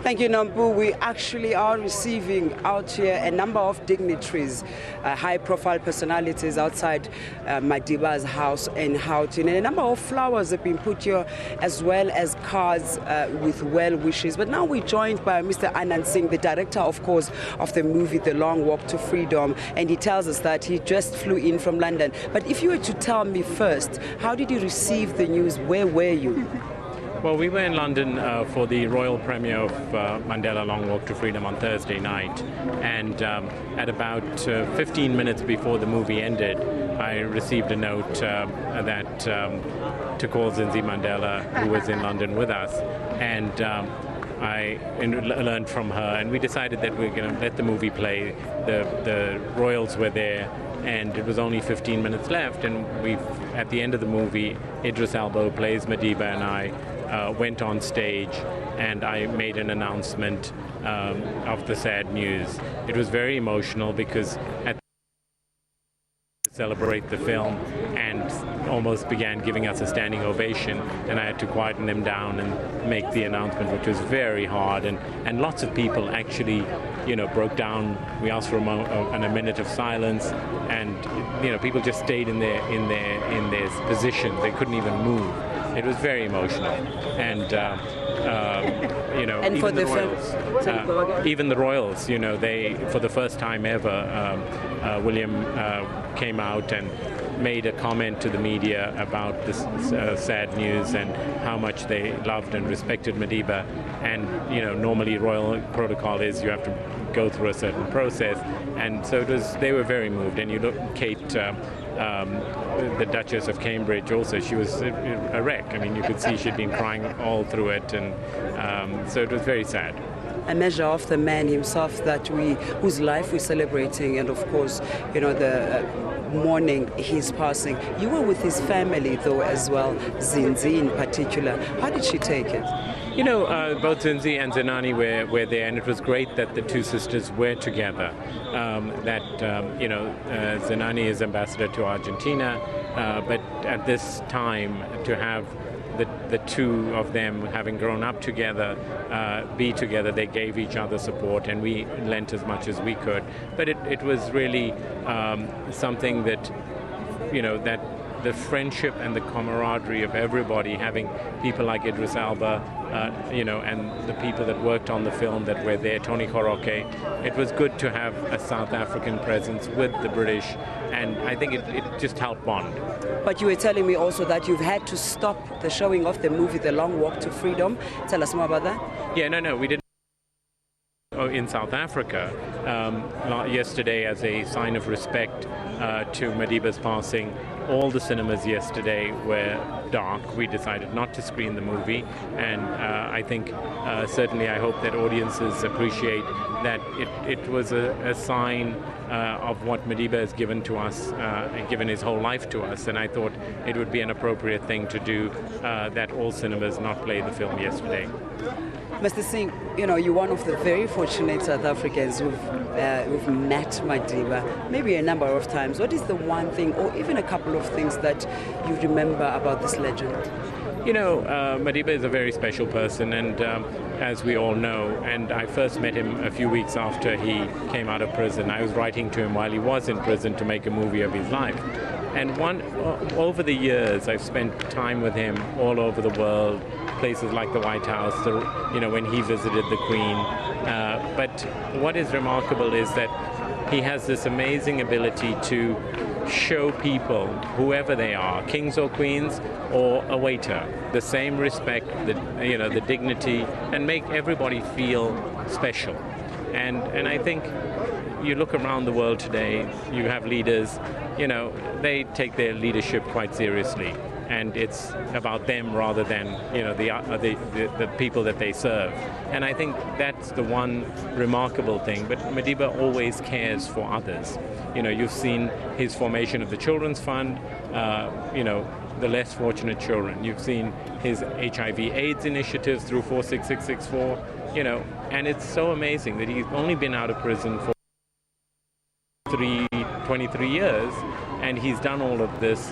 Thank you, Nampu. We actually are receiving out here a number of dignitaries, high-profile personalities outside Madiba's house in Houghton. And a number of flowers have been put here, as well as cards with well wishes. But now we're joined by Mr. Anand Singh, the director, of course, of the movie The Long Walk to Freedom. And he tells us that he just flew in from London. But if you were to tell me first, how did you receive the news? Where were you? Well, we were in London for the royal premiere of Mandela Long Walk to Freedom on Thursday night. And at about 15 minutes before the movie ended, I received a note that to call Zinzi Mandela, who was in London with us. And I learned from her, and we decided that we were going to let the movie play. The royals were there, and it was only 15 minutes left. And at the end of the movie, Idris Elba, who plays Madiba, and I went on stage, and I made an announcement of the sad news. It was very emotional because at celebrate the film and almost began giving us a standing ovation, and I had to quieten them down and make the announcement, which was very hard, and lots of people actually broke down. We asked for a minute of silence, and people just stayed in their positions. They couldn't even move. It was very emotional, and and even the royals, even the royals, they, for the first time ever, William came out and made a comment to the media about this sad news and how much they loved and respected Madiba. And normally royal protocol is you have to go through a certain process, and so they were very moved. And you look, Kate, the Duchess of Cambridge, also, she was a wreck. I mean, you could see she'd been crying all through it, and so it was very sad. A measure of the man himself whose life we're celebrating, and of course, the mourning his passing. You were with his family, though, as well, Zinzi in particular. How did she take it? Both Zinzi and Zenani were there, and it was great that the two sisters were together. Zenani is ambassador to Argentina, but at this time, to have the two of them, having grown up together, be together, they gave each other support, and we lent as much as we could. But it was really something that, that the friendship and the camaraderie of everybody, having people like Idris Elba, and the people that worked on the film that were there, Tony Koroke. It was good to have a South African presence with the British, and I think it just helped bond. But you were telling me also that you've had to stop the showing of the movie The Long Walk to Freedom. Tell us more about that. Yeah, no, we didn't. In South Africa, yesterday, as a sign of respect to Madiba's passing, all the cinemas yesterday were dark. We decided not to screen the movie, and I think certainly I hope that audiences appreciate that it was a sign of what Madiba has given to us, and given his whole life to us, and I thought it would be an appropriate thing to do, that all cinemas not play the film yesterday. Mr. Singh, you're one of the very fortunate South Africans who've met Madiba maybe a number of times. What is the one thing, or even a couple of things, that you remember about this legend? Madiba is a very special person, and as we all know, and I first met him a few weeks after he came out of prison. I was writing to him while he was in prison to make a movie of his life. And over the years, I've spent time with him all over the world, places like the White House, when he visited the Queen. But what is remarkable is that he has this amazing ability to show people, whoever they are, kings or queens or a waiter, the same respect, the dignity, and make everybody feel special. And I think you look around the world today, you have leaders, they take their leadership quite seriously, and it's about them rather than the people that they serve. And I think that's the one remarkable thing. But Madiba always cares for others. You've seen his formation of the Children's Fund, the less fortunate children. You've seen his HIV/AIDS initiatives through 46664, and it's so amazing that he's only been out of prison for 23 years, and he's done all of this,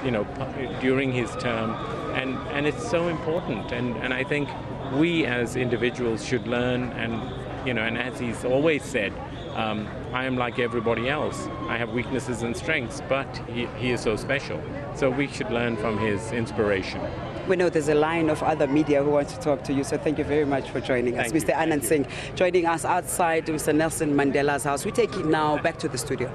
during his term, and it's so important. And I think we as individuals should learn, and as he's always said, I am like everybody else. I have weaknesses and strengths, but he is so special. So we should learn from his inspiration. We know there's a line of other media who want to talk to you, so thank you very much for joining us. Mr. Anand Singh joining us outside Mr. Nelson Mandela's house. We take it now back to the studio.